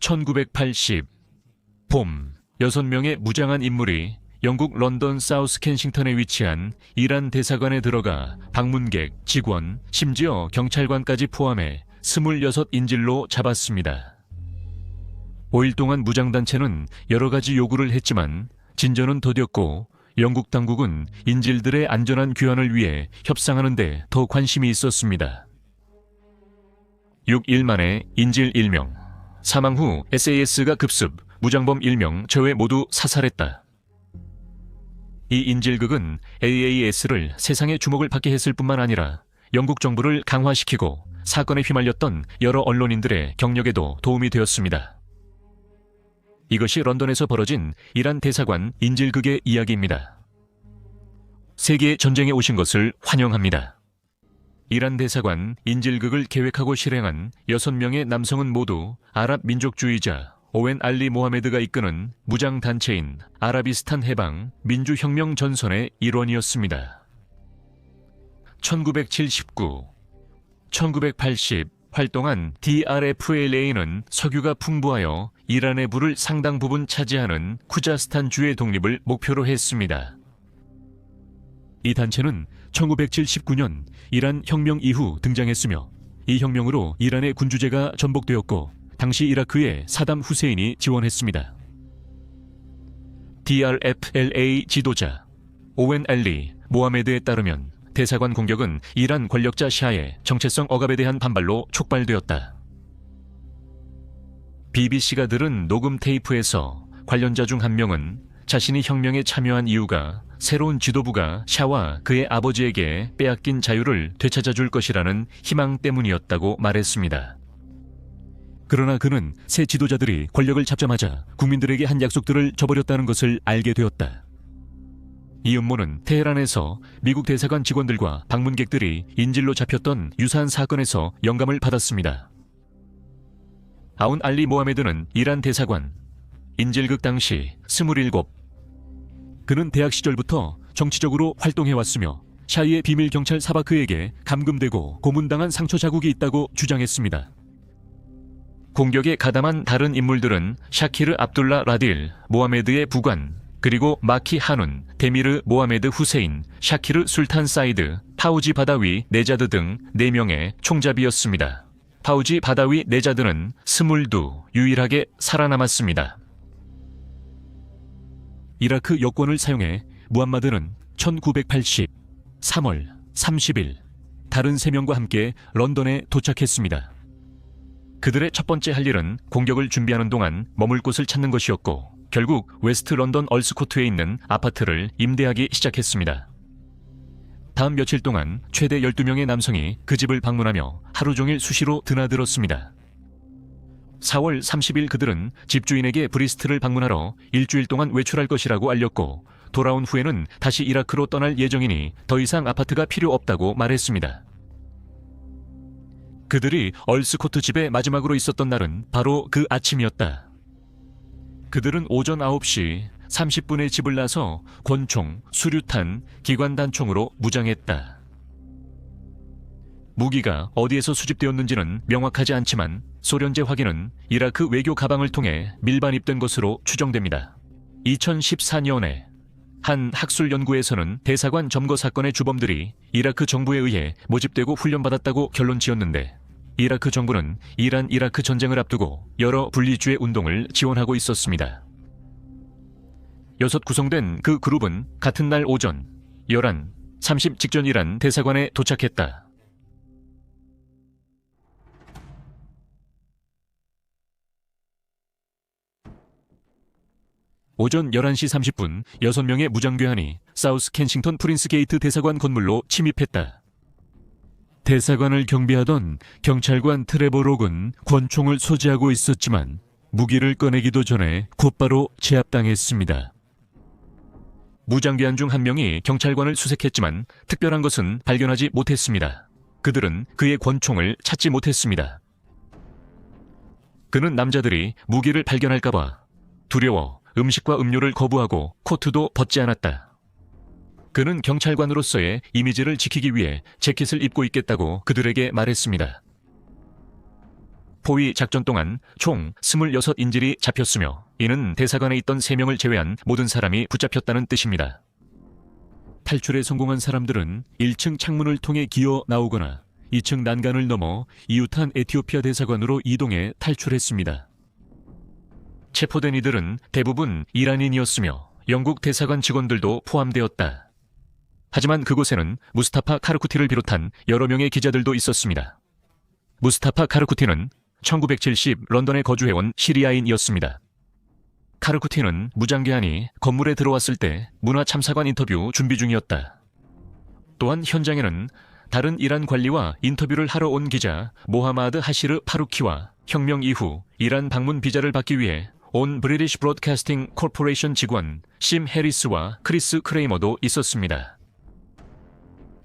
1980 봄, 6명의 무장한 인물이 영국 런던 사우스 켄싱턴에 위치한 이란 대사관에 들어가 방문객, 직원, 심지어 경찰관까지 포함해 26인질로 잡았습니다. 5일 동안 무장단체는 여러 가지 요구를 했지만 진전은 더뎠고 영국 당국은 인질들의 안전한 귀환을 위해 협상하는 데 더 관심이 있었습니다. 6일 만에 인질 1명, 사망 후 SAS가 급습, 무장범 1명 제외 모두 사살했다. 이 인질극은 AAS를 세상의 주목을 받게 했을 뿐만 아니라 영국 정부를 강화시키고 사건에 휘말렸던 여러 언론인들의 경력에도 도움이 되었습니다. 이것이 런던에서 벌어진 이란 대사관 인질극의 이야기입니다. 세계 전쟁에 오신 것을 환영합니다. 이란 대사관 인질극을 계획하고 실행한 6명의 남성은 모두 아랍 민족주의자 오웬 알리 모하메드가 이끄는 무장단체인 아라비스탄 해방 민주혁명 전선의 일원이었습니다. 1979, 1980 활동한 DRFLA는 석유가 풍부하여 이란의 부를 상당 부분 차지하는 쿠자스탄 주의 독립을 목표로 했습니다. 이 단체는 1979년 이란 혁명 이후 등장했으며 이 혁명으로 이란의 군주제가 전복되었고 당시 이라크에 사담 후세인이 지원했습니다. DRFLA 지도자 오웬 알리 모하메드에 따르면 대사관 공격은 이란 권력자 샤의 정체성 억압에 대한 반발로 촉발되었다. BBC가 들은 녹음 테이프에서 관련자 중 한 명은 자신이 혁명에 참여한 이유가 새로운 지도부가 샤와 그의 아버지에게 빼앗긴 자유를 되찾아줄 것이라는 희망 때문이었다고 말했습니다. 그러나 그는 새 지도자들이 권력을 잡자마자 국민들에게 한 약속들을 저버렸다는 것을 알게 되었다. 이 음모는 테헤란에서 미국 대사관 직원들과 방문객들이 인질로 잡혔던 유사한 사건에서 영감을 받았습니다. 아운 알리 모하메드는 이란 대사관, 인질극 당시 27, 그는 대학 시절부터 정치적으로 활동해왔으며 샤이의 비밀 경찰 사바크에게 감금되고 고문당한 상처 자국이 있다고 주장했습니다. 공격에 가담한 다른 인물들은 샤키르 압둘라 라딜, 모하메드의 부관, 그리고 마키 하눈, 데미르 모하메드 후세인, 샤키르 술탄 사이드, 파우지 바다위 네자드 등 4명의 총잡이였습니다. 파우지 바다위 네자드는 22, 유일하게 살아남았습니다. 이라크 여권을 사용해 무함마드는 1980 3월 30일 다른 3명과 함께 런던에 도착했습니다. 그들의 첫 번째 할 일은 공격을 준비하는 동안 머물 곳을 찾는 것이었고 결국 웨스트 런던 얼스코트에 있는 아파트를 임대하기 시작했습니다. 다음 며칠 동안 최대 12명의 남성이 그 집을 방문하며 하루 종일 수시로 드나들었습니다. 4월 30일 그들은 집주인에게 브리스트를 방문하러 일주일 동안 외출할 것이라고 알렸고 돌아온 후에는 다시 이라크로 떠날 예정이니 더 이상 아파트가 필요 없다고 말했습니다. 그들이 얼스코트 집에 마지막으로 있었던 날은 바로 그 아침이었다. 그들은 오전 9시 30분에 집을 나서 권총, 수류탄, 기관단총으로 무장했다. 무기가 어디에서 수집되었는지는 명확하지 않지만 소련제 확인은 이라크 외교 가방을 통해 밀반입된 것으로 추정됩니다. 2014년에 한 학술 연구에서는 대사관 점거 사건의 주범들이 이라크 정부에 의해 모집되고 훈련받았다고 결론 지었는데 이라크 정부는 이란-이라크 전쟁을 앞두고 여러 분리주의 운동을 지원하고 있었습니다. 6 구성된 그 그룹은 같은 날 오전 11:30 직전 이란 대사관에 도착했다. 오전 11시 30분 6명의 무장괴한이 사우스 켄싱턴 프린스 게이트 대사관 건물로 침입했다. 대사관을 경비하던 경찰관 트레버 록은 권총을 소지하고 있었지만 무기를 꺼내기도 전에 곧바로 제압당했습니다. 무장괴한 중 한 명이 경찰관을 수색했지만 특별한 것은 발견하지 못했습니다. 그들은 그의 권총을 찾지 못했습니다. 그는 남자들이 무기를 발견할까봐 두려워 음식과 음료를 거부하고 코트도 벗지 않았다. 그는 경찰관으로서의 이미지를 지키기 위해 재킷을 입고 있겠다고 그들에게 말했습니다. 포위 작전 동안 총 26인질이 잡혔으며 이는 대사관에 있던 3명을 제외한 모든 사람이 붙잡혔다는 뜻입니다. 탈출에 성공한 사람들은 1층 창문을 통해 기어 나오거나 2층 난간을 넘어 이웃한 에티오피아 대사관으로 이동해 탈출했습니다. 체포된 이들은 대부분 이란인이었으며 영국 대사관 직원들도 포함되었다. 하지만 그곳에는 무스타파 카르쿠티를 비롯한 여러 명의 기자들도 있었습니다. 무스타파 카르쿠티는 1970 런던에 거주해온 시리아인이었습니다. 카르쿠티는 무장계한이 건물에 들어왔을 때 문화참사관 인터뷰 준비 중이었다. 또한 현장에는 다른 이란 관리와 인터뷰를 하러 온 기자 모하마드 하시르 파루키와 혁명 이후 이란 방문 비자를 받기 위해 온 브리티시 브로드캐스팅 코퍼레이션 직원 심 해리스와 크리스 크레이머도 있었습니다.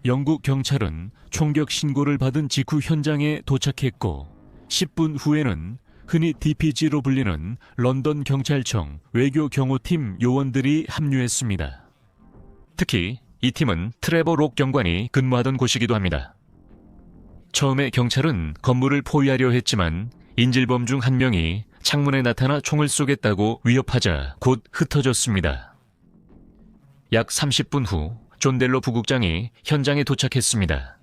영국 경찰은 총격 신고를 받은 직후 현장에 도착했고 10분 후에는 흔히 DPG로 불리는 런던 경찰청 외교 경호팀 요원들이 합류했습니다. 특히 이 팀은 트레버 록 경관이 근무하던 곳이기도 합니다. 처음에 경찰은 건물을 포위하려 했지만 인질범 중 한 명이 창문에 나타나 총을 쏘겠다고 위협하자 곧 흩어졌습니다. 약 30분 후 존 델러 부국장이 현장에 도착했습니다.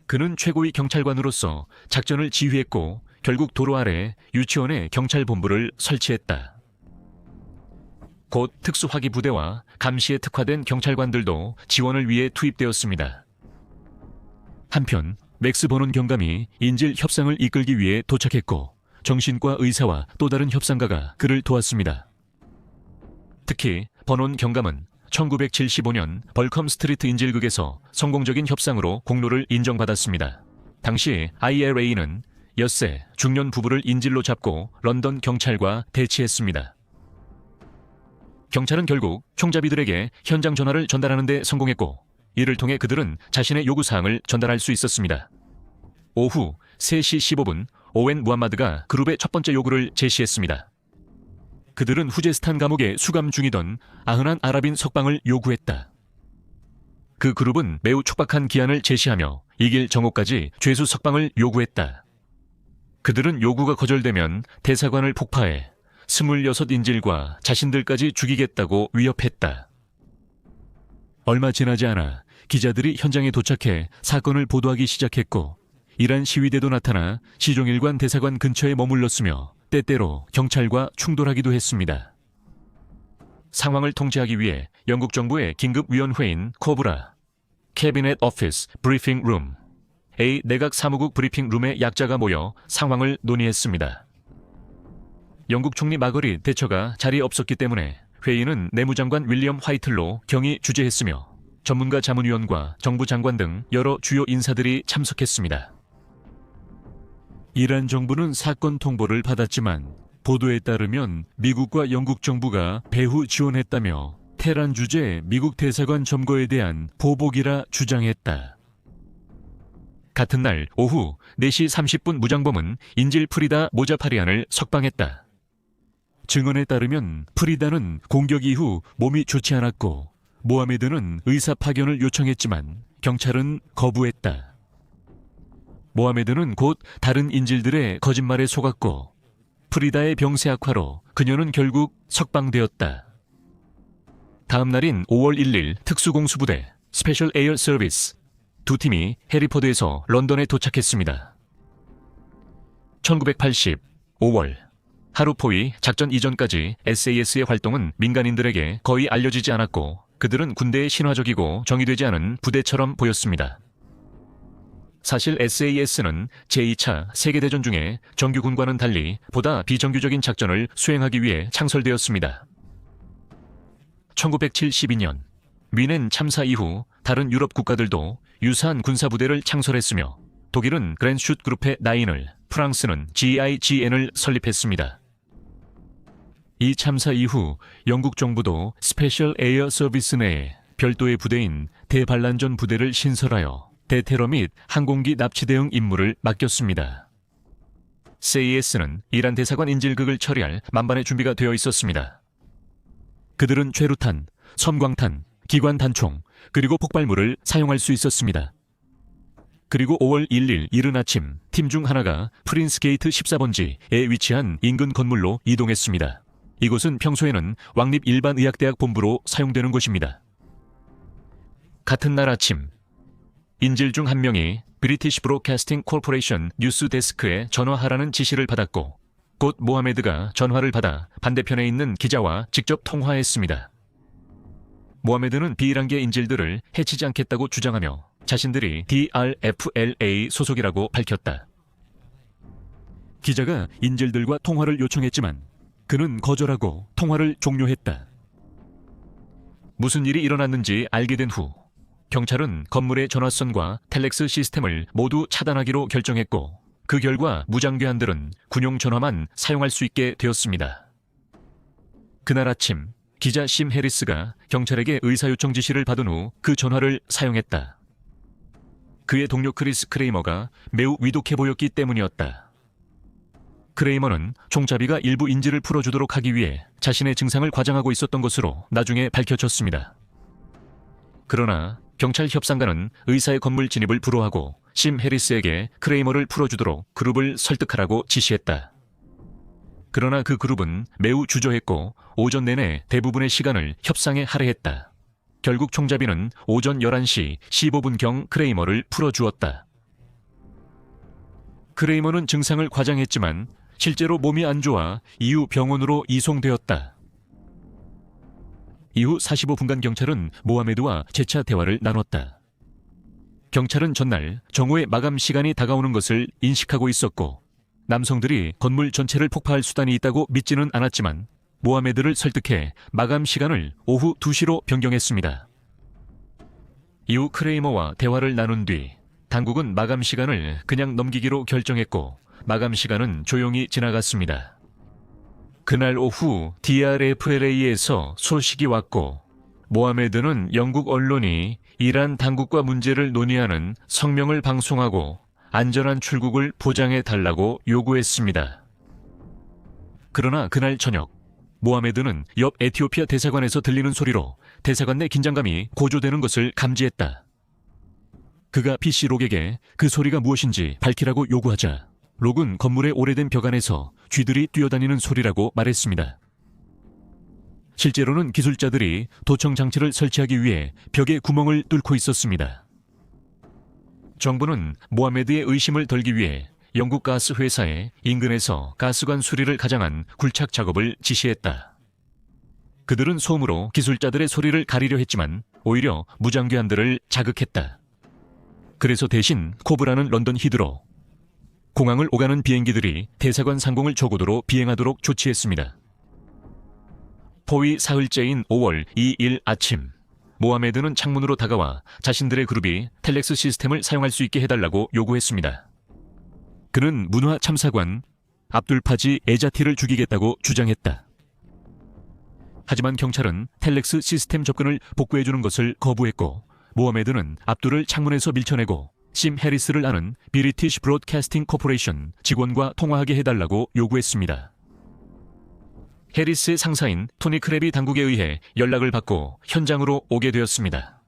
그는 최고위 경찰관으로서 작전을 지휘했고 결국 도로 아래 유치원에 경찰본부를 설치했다. 곧 특수화기 부대와 감시에 특화된 경찰관들도 지원을 위해 투입되었습니다. 한편 맥스 버논 경감이 인질 협상을 이끌기 위해 도착했고 정신과 의사와 또 다른 협상가가 그를 도왔습니다. 특히 버논 경감은 1975년 벌컴 스트리트 인질극에서 성공적인 협상으로 공로를 인정받았습니다. 당시 IRA는 엿새 중년 부부를 인질로 잡고 런던 경찰과 대치했습니다. 경찰은 결국 총잡이들에게 현장 전화를 전달하는 데 성공했고 이를 통해 그들은 자신의 요구사항을 전달할 수 있었습니다. 오후 3시 15분 오웬 무함마드가 그룹의 첫 번째 요구를 제시했습니다. 그들은 후제스탄 감옥에 수감 중이던 아흔한 아랍인 석방을 요구했다. 그 그룹은 매우 촉박한 기한을 제시하며 이길 정오까지 죄수 석방을 요구했다. 그들은 요구가 거절되면 대사관을 폭파해 26인질과 자신들까지 죽이겠다고 위협했다. 얼마 지나지 않아 기자들이 현장에 도착해 사건을 보도하기 시작했고 이란 시위대도 나타나 시종일관 대사관 근처에 머물렀으며 때때로 경찰과 충돌하기도 했습니다. 상황을 통제하기 위해 영국 정부의 긴급위원회인 코브라, 캐비넷 오피스 브리핑 룸, A 내각 사무국 브리핑 룸의 약자가 모여 상황을 논의했습니다. 영국 총리 마거릿 대처가 자리에 없었기 때문에 회의는 내무장관 윌리엄 화이틀로 경이 주재했으며 전문가 자문위원과 정부 장관 등 여러 주요 인사들이 참석했습니다. 이란 정부는 사건 통보를 받았지만 보도에 따르면 미국과 영국 정부가 배후 지원했다며 테란 주재 미국 대사관 점거에 대한 보복이라 주장했다. 같은 날 오후 4시 30분 무장범은 인질 프리다 모자파리안을 석방했다. 증언에 따르면 프리다는 공격 이후 몸이 좋지 않았고 모하메드는 의사 파견을 요청했지만 경찰은 거부했다. 모하메드는 곧 다른 인질들의 거짓말에 속았고 프리다의 병세 악화로 그녀는 결국 석방되었다. 다음 날인 5월 1일 특수공수부대 스페셜 에어 서비스 두 팀이 해리포드에서 런던에 도착했습니다. 1980 5월 하루 포위 작전 이전까지 SAS의 활동은 민간인들에게 거의 알려지지 않았고 그들은 군대의 신화적이고 정의되지 않은 부대처럼 보였습니다. 사실 SAS는 제2차 세계대전 중에 정규군과는 달리 보다 비정규적인 작전을 수행하기 위해 창설되었습니다. 1972년 뮌헨 참사 이후 다른 유럽 국가들도 유사한 군사부대를 창설했으며 독일은 그랜슛 그룹의 9을, 프랑스는 GIGN을 설립했습니다. 이 참사 이후 영국 정부도 스페셜 에어 서비스 내에 별도의 부대인 대반란전 부대를 신설하여 대테러 및 항공기 납치 대응 임무를 맡겼습니다. CAS는 이란 대사관 인질극을 처리할 만반의 준비가 되어 있었습니다. 그들은 최루탄, 섬광탄, 기관 단총, 그리고 폭발물을 사용할 수 있었습니다. 그리고 5월 1일 이른 아침 팀 중 하나가 프린스 게이트 14번지에 위치한 인근 건물로 이동했습니다. 이곳은 평소에는 왕립 일반의학대학 본부로 사용되는 곳입니다. 같은 날 아침, 인질 중 한 명이 브리티시 브로드캐스팅 코퍼레이션 뉴스 데스크에 전화하라는 지시를 받았고 곧 모하메드가 전화를 받아 반대편에 있는 기자와 직접 통화했습니다. 모하메드는 비일한계 인질들을 해치지 않겠다고 주장하며 자신들이 DRFLA 소속이라고 밝혔다. 기자가 인질들과 통화를 요청했지만 그는 거절하고 통화를 종료했다. 무슨 일이 일어났는지 알게 된 후 경찰은 건물의 전화선과 텔렉스 시스템을 모두 차단하기로 결정했고 그 결과 무장괴한들은 군용 전화만 사용할 수 있게 되었습니다. 그날 아침 기자 심 해리스가 경찰에게 의사요청 지시를 받은 후 그 전화를 사용했다. 그의 동료 크리스 크레이머가 매우 위독해 보였기 때문이었다. 크레이머는 총잡이가 일부 인질을 풀어주도록 하기 위해 자신의 증상을 과장하고 있었던 것으로 나중에 밝혀졌습니다. 그러나 경찰 협상가는 의사의 건물 진입을 불허하고 심 해리스에게 크레이머를 풀어주도록 그룹을 설득하라고 지시했다. 그러나 그 그룹은 매우 주저했고 오전 내내 대부분의 시간을 협상에 할애했다. 결국 총잡이는 오전 11시 15분경 크레이머를 풀어주었다. 크레이머는 증상을 과장했지만 실제로 몸이 안 좋아 이후 병원으로 이송되었다. 이후 45분간 경찰은 모하메드와 재차 대화를 나눴다. 경찰은 전날 정오의 마감 시간이 다가오는 것을 인식하고 있었고 남성들이 건물 전체를 폭파할 수단이 있다고 믿지는 않았지만 모하메드를 설득해 마감 시간을 오후 2시로 변경했습니다. 이후 크레이머와 대화를 나눈 뒤 당국은 마감 시간을 그냥 넘기기로 결정했고 마감 시간은 조용히 지나갔습니다. 그날 오후 DRFLA에서 소식이 왔고 모하메드는 영국 언론이 이란 당국과 문제를 논의하는 성명을 방송하고 안전한 출국을 보장해 달라고 요구했습니다. 그러나 그날 저녁 모하메드는 옆 에티오피아 대사관에서 들리는 소리로 대사관 내 긴장감이 고조되는 것을 감지했다. 그가 PC록에게 그 소리가 무엇인지 밝히라고 요구하자 록은 건물의 오래된 벽 안에서 쥐들이 뛰어다니는 소리라고 말했습니다. 실제로는 기술자들이 도청 장치를 설치하기 위해 벽에 구멍을 뚫고 있었습니다. 정부는 모하메드의 의심을 덜기 위해 영국 가스 회사에 인근에서 가스관 수리를 가장한 굴착 작업을 지시했다. 그들은 소음으로 기술자들의 소리를 가리려 했지만 오히려 무장괴한들을 자극했다. 그래서 대신 코브라는 런던 히드로, 공항을 오가는 비행기들이 대사관 상공을 저고도로 비행하도록 조치했습니다. 포위 사흘째인 5월 2일 아침, 모하메드는 창문으로 다가와 자신들의 그룹이 텔렉스 시스템을 사용할 수 있게 해달라고 요구했습니다. 그는 문화 참사관 압둘파지 에자티를 죽이겠다고 주장했다. 하지만 경찰은 텔렉스 시스템 접근을 복구해주는 것을 거부했고 모하메드는 압둘을 창문에서 밀쳐내고 심 해리스를 아는 브리티시 브로드캐스팅 코퍼레이션 직원과 통화하게 해달라고 요구했습니다. 해리스의 상사인 토니 크랩이 당국에 의해 연락을 받고 현장으로 오게 되었습니다.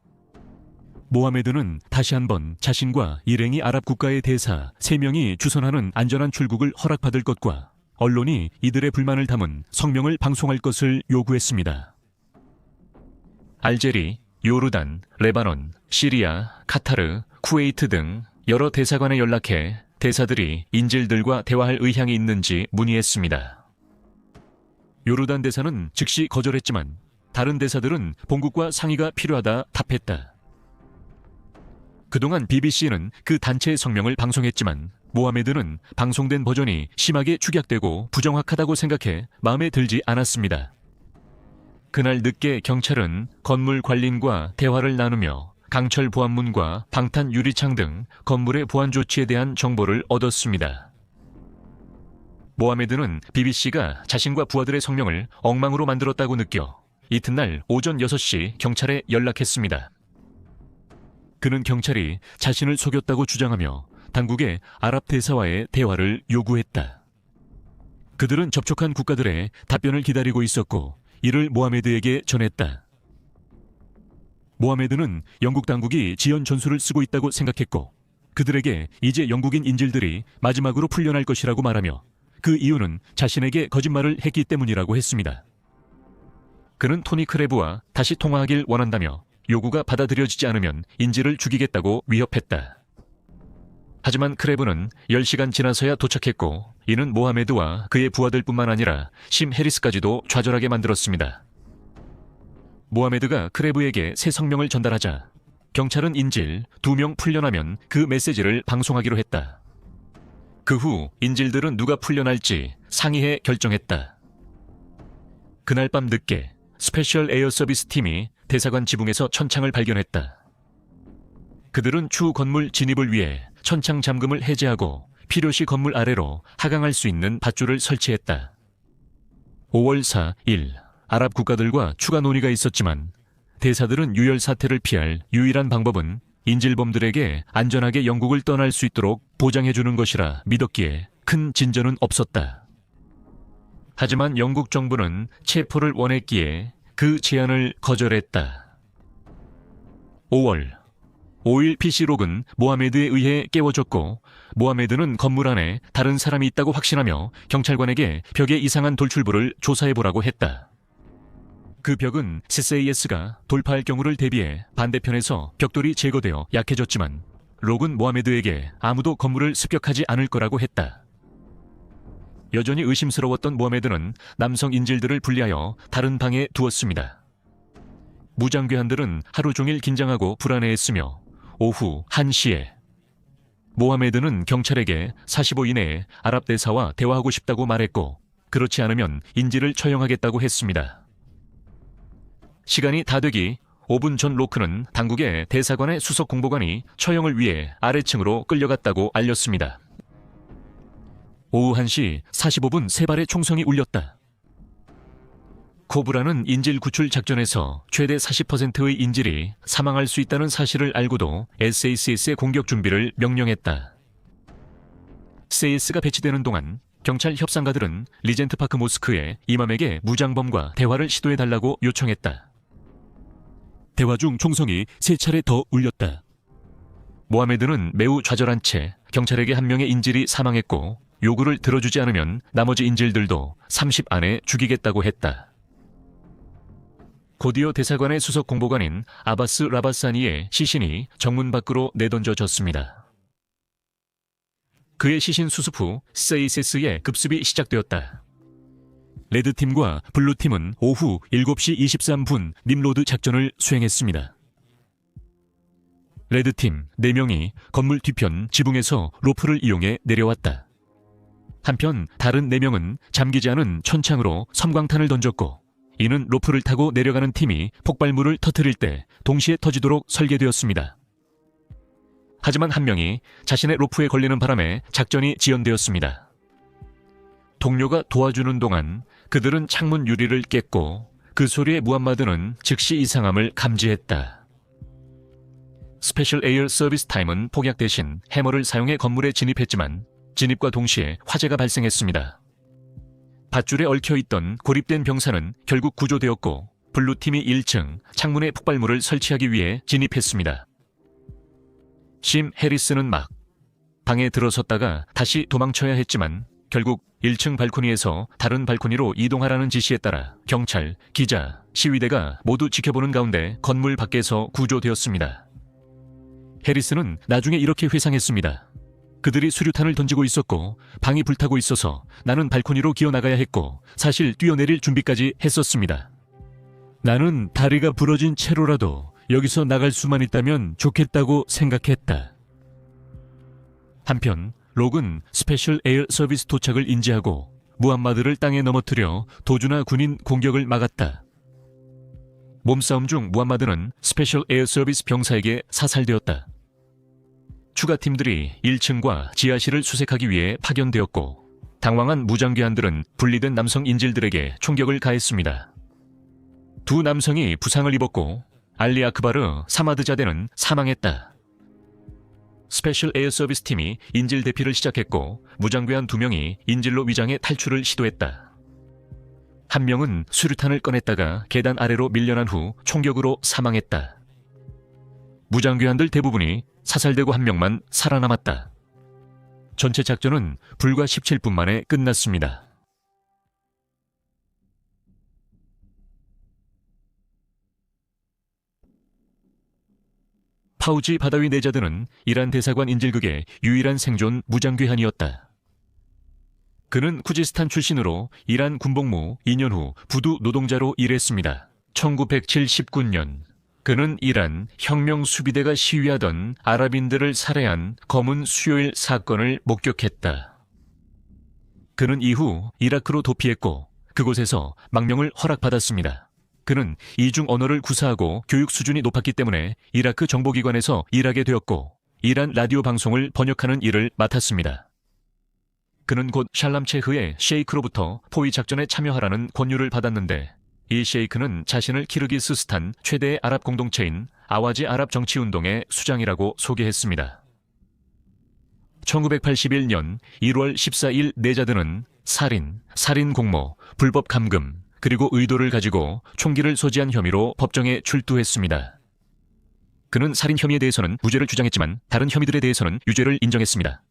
모하메드는 다시 한번 자신과 일행이 아랍 국가의 대사 3명이 주선하는 안전한 출국을 허락받을 것과 언론이 이들의 불만을 담은 성명을 방송할 것을 요구했습니다. 알제리, 요르단, 레바논, 시리아, 카타르, 쿠웨이트 등 여러 대사관에 연락해 대사들이 인질들과 대화할 의향이 있는지 문의했습니다. 요르단 대사는 즉시 거절했지만 다른 대사들은 본국과 상의가 필요하다 답했다. 그동안 BBC는 그 단체의 성명을 방송했지만 모하메드는 방송된 버전이 심하게 축약되고 부정확하다고 생각해 마음에 들지 않았습니다. 그날 늦게 경찰은 건물 관리인과 대화를 나누며 강철 보안문과 방탄 유리창 등 건물의 보안 조치에 대한 정보를 얻었습니다. 모하메드는 BBC가 자신과 부하들의 성명을 엉망으로 만들었다고 느껴 이튿날 오전 6시 경찰에 연락했습니다. 그는 경찰이 자신을 속였다고 주장하며 당국의 아랍 대사와의 대화를 요구했다. 그들은 접촉한 국가들의 답변을 기다리고 있었고 이를 모하메드에게 전했다. 모하메드는 영국 당국이 지연 전술을 쓰고 있다고 생각했고 그들에게 이제 영국인 인질들이 마지막으로 풀려날 것이라고 말하며 그 이유는 자신에게 거짓말을 했기 때문이라고 했습니다. 그는 토니 크레브와 다시 통화하길 원한다며 요구가 받아들여지지 않으면 인질을 죽이겠다고 위협했다. 하지만 크레브는 10시간 지나서야 도착했고 이는 모하메드와 그의 부하들뿐만 아니라 심 해리스까지도 좌절하게 만들었습니다. 모하메드가 크레브에게 새 성명을 전달하자 경찰은 인질 2명 풀려나면 그 메시지를 방송하기로 했다. 그 후 인질들은 누가 풀려날지 상의해 결정했다. 그날 밤 늦게 스페셜 에어 서비스 팀이 대사관 지붕에서 천창을 발견했다. 그들은 추 건물 진입을 위해 천창 잠금을 해제하고 필요시 건물 아래로 하강할 수 있는 밧줄을 설치했다. 5월 4일 아랍 국가들과 추가 논의가 있었지만 대사들은 유혈 사태를 피할 유일한 방법은 인질범들에게 안전하게 영국을 떠날 수 있도록 보장해주는 것이라 믿었기에 큰 진전은 없었다. 하지만 영국 정부는 체포를 원했기에 그 제안을 거절했다. 5월 5일 PC록은 모하메드에 의해 깨워졌고 모하메드는 건물 안에 다른 사람이 있다고 확신하며 경찰관에게 벽의 이상한 돌출부를 조사해보라고 했다. 그 벽은 SAS가 돌파할 경우를 대비해 반대편에서 벽돌이 제거되어 약해졌지만 록은 모하메드에게 아무도 건물을 습격하지 않을 거라고 했다. 여전히 의심스러웠던 모하메드는 남성 인질들을 분리하여 다른 방에 두었습니다. 무장괴한들은 하루 종일 긴장하고 불안해했으며 오후 1시에 모하메드는 경찰에게 45 이내에 아랍 대사와 대화하고 싶다고 말했고 그렇지 않으면 인질을 처형하겠다고 했습니다. 시간이 다 되기 5분 전 로크는 당국의 대사관의 수석 공보관이 처형을 위해 아래층으로 끌려갔다고 알렸습니다. 오후 1시 45분 3발의 총성이 울렸다. 코브라는 인질 구출 작전에서 최대 40%의 인질이 사망할 수 있다는 사실을 알고도 SACS의 공격 준비를 명령했다. SAS가 배치되는 동안 경찰 협상가들은 리젠트 파크 모스크에 이맘에게 무장범과 대화를 시도해달라고 요청했다. 대화 중 총성이 3차례 더 울렸다. 모하메드는 매우 좌절한 채 경찰에게 한 명의 인질이 사망했고 요구를 들어주지 않으면 나머지 인질들도 30 안에 죽이겠다고 했다. 곧이어 대사관의 수석 공보관인 아바스 라바사니의 시신이 정문 밖으로 내던져졌습니다. 그의 시신 수습 후 SAS의 급습이 시작되었다. 레드팀과 블루팀은 오후 7시 23분 님로드 작전을 수행했습니다. 레드팀 4명이 건물 뒤편 지붕에서 로프를 이용해 내려왔다. 한편 다른 4명은 잠기지 않은 천창으로 섬광탄을 던졌고 이는 로프를 타고 내려가는 팀이 폭발물을 터뜨릴 때 동시에 터지도록 설계되었습니다. 하지만 한 명이 자신의 로프에 걸리는 바람에 작전이 지연되었습니다. 동료가 도와주는 동안 그들은 창문 유리를 깼고 그 소리에 무함마드는 즉시 이상함을 감지했다. 스페셜 에어 서비스 타임은 폭약 대신 해머를 사용해 건물에 진입했지만 진입과 동시에 화재가 발생했습니다. 밧줄에 얽혀있던 고립된 병사는 결국 구조되었고 블루팀이 1층 창문에 폭발물을 설치하기 위해 진입했습니다. 심 해리스는 막 방에 들어섰다가 다시 도망쳐야 했지만 결국 1층 발코니에서 다른 발코니로 이동하라는 지시에 따라 경찰, 기자, 시위대가 모두 지켜보는 가운데 건물 밖에서 구조되었습니다. 해리스는 나중에 이렇게 회상했습니다. 그들이 수류탄을 던지고 있었고 방이 불타고 있어서 나는 발코니로 기어나가야 했고 사실 뛰어내릴 준비까지 했었습니다. 나는 다리가 부러진 채로라도 여기서 나갈 수만 있다면 좋겠다고 생각했다. 한편 록은 스페셜 에어 서비스 도착을 인지하고 무함마드를 땅에 넘어뜨려 도주나 군인 공격을 막았다. 몸싸움 중 무함마드는 스페셜 에어 서비스 병사에게 사살되었다. 추가 팀들이 1층과 지하실을 수색하기 위해 파견되었고 당황한 무장괴한들은 분리된 남성 인질들에게 총격을 가했습니다. 2 남성이 부상을 입었고 알리 아크바르 사마드자데는 사망했다. 스페셜 에어 서비스 팀이 인질 대피를 시작했고 무장괴한 2명이 인질로 위장해 탈출을 시도했다. 한 명은 수류탄을 꺼냈다가 계단 아래로 밀려난 후 총격으로 사망했다. 무장괴한들 대부분이 사살되고 한 명만 살아남았다. 전체 작전은 불과 17분 만에 끝났습니다. 파우지 바다위 네자드는 이란 대사관 인질극의 유일한 생존 무장괴한이었다. 그는 쿠지스탄 출신으로 이란 군복무 2년 후 부두 노동자로 일했습니다. 1979년 그는 이란 혁명 수비대가 시위하던 아랍인들을 살해한 검은 수요일 사건을 목격했다. 그는 이후 이라크로 도피했고 그곳에서 망명을 허락받았습니다. 그는 이중 언어를 구사하고 교육 수준이 높았기 때문에 이라크 정보기관에서 일하게 되었고 이란 라디오 방송을 번역하는 일을 맡았습니다. 그는 곧 샬람체흐의 셰이크로부터 포위 작전에 참여하라는 권유를 받았는데 이 셰이크는 자신을 키르기스스탄 최대의 아랍 공동체인 아와지 아랍 정치운동의 수장이라고 소개했습니다. 1981년 1월 14일 네자드는 살인 공모, 불법 감금, 그리고 의도를 가지고 총기를 소지한 혐의로 법정에 출두했습니다. 그는 살인 혐의에 대해서는 무죄를 주장했지만 다른 혐의들에 대해서는 유죄를 인정했습니다.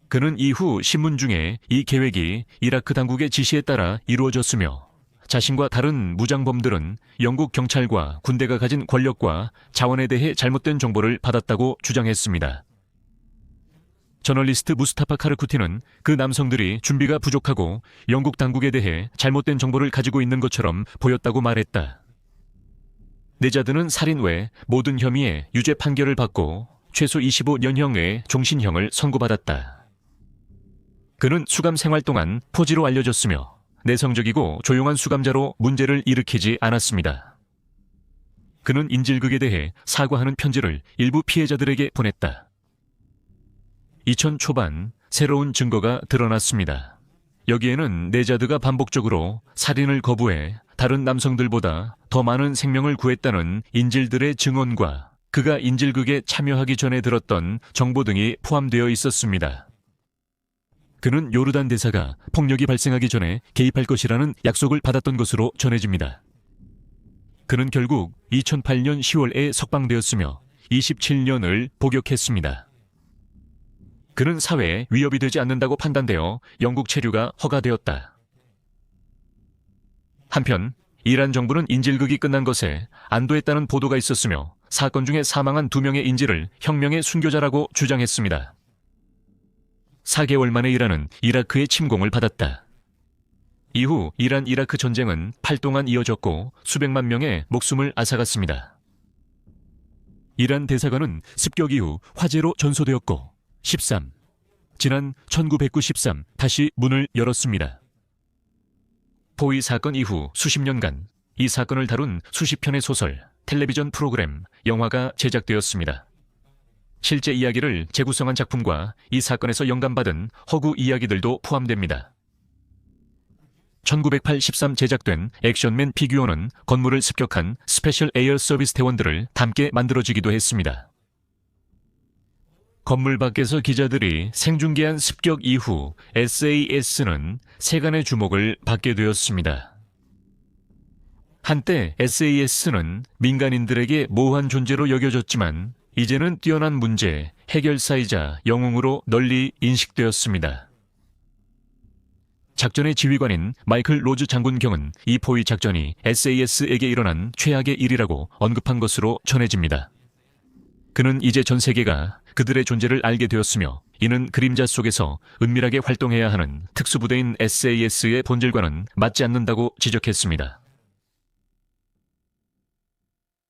그는 이후 신문 중에 이 계획이 이라크 당국의 지시에 따라 이루어졌으며 자신과 다른 무장범들은 영국 경찰과 군대가 가진 권력과 자원에 대해 잘못된 정보를 받았다고 주장했습니다. 저널리스트 무스타파 카르쿠티는 그 남성들이 준비가 부족하고 영국 당국에 대해 잘못된 정보를 가지고 있는 것처럼 보였다고 말했다. 네자드는 살인 외 모든 혐의에 유죄 판결을 받고 최소 25년형의 종신형을 선고받았다. 그는 수감 생활 동안 포지로 알려졌으며 내성적이고 조용한 수감자로 문제를 일으키지 않았습니다. 그는 인질극에 대해 사과하는 편지를 일부 피해자들에게 보냈다. 2000 초반 새로운 증거가 드러났습니다. 여기에는 네자드가 반복적으로 살인을 거부해 다른 남성들보다 더 많은 생명을 구했다는 인질들의 증언과 그가 인질극에 참여하기 전에 들었던 정보 등이 포함되어 있었습니다. 그는 요르단 대사가 폭력이 발생하기 전에 개입할 것이라는 약속을 받았던 것으로 전해집니다. 그는 결국 2008년 10월에 석방되었으며 27년을 복역했습니다. 그는 사회에 위협이 되지 않는다고 판단되어 영국 체류가 허가되었다. 한편 이란 정부는 인질극이 끝난 것에 안도했다는 보도가 있었으며 사건 중에 사망한 2명의 인질을 혁명의 순교자라고 주장했습니다. 4개월 만에 이란은 이라크의 침공을 받았다. 이후 이란-이라크 전쟁은 8 동안 이어졌고 수백만 명의 목숨을 앗아갔습니다. 이란 대사관은 습격 이후 화재로 전소되었고 지난 1993 다시 문을 열었습니다. 포위 사건 이후 수십 년간 이 사건을 다룬 수십 편의 소설, 텔레비전 프로그램, 영화가 제작되었습니다. 실제 이야기를 재구성한 작품과 이 사건에서 영감받은 허구 이야기들도 포함됩니다. 1983 제작된 액션맨 피규어는 건물을 습격한 스페셜 에어 서비스 대원들을 담게 만들어지기도 했습니다. 건물 밖에서 기자들이 생중계한 습격 이후 SAS는 세간의 주목을 받게 되었습니다. 한때 SAS는 민간인들에게 모호한 존재로 여겨졌지만 이제는 뛰어난 문제 해결사이자 영웅으로 널리 인식되었습니다. 작전의 지휘관인 마이클 로즈 장군경은 이 포위 작전이 SAS에게 일어난 최악의 일이라고 언급한 것으로 전해집니다. 그는 이제 전 세계가 그들의 존재를 알게 되었으며 이는 그림자 속에서 은밀하게 활동해야 하는 특수부대인 SAS의 본질과는 맞지 않는다고 지적했습니다.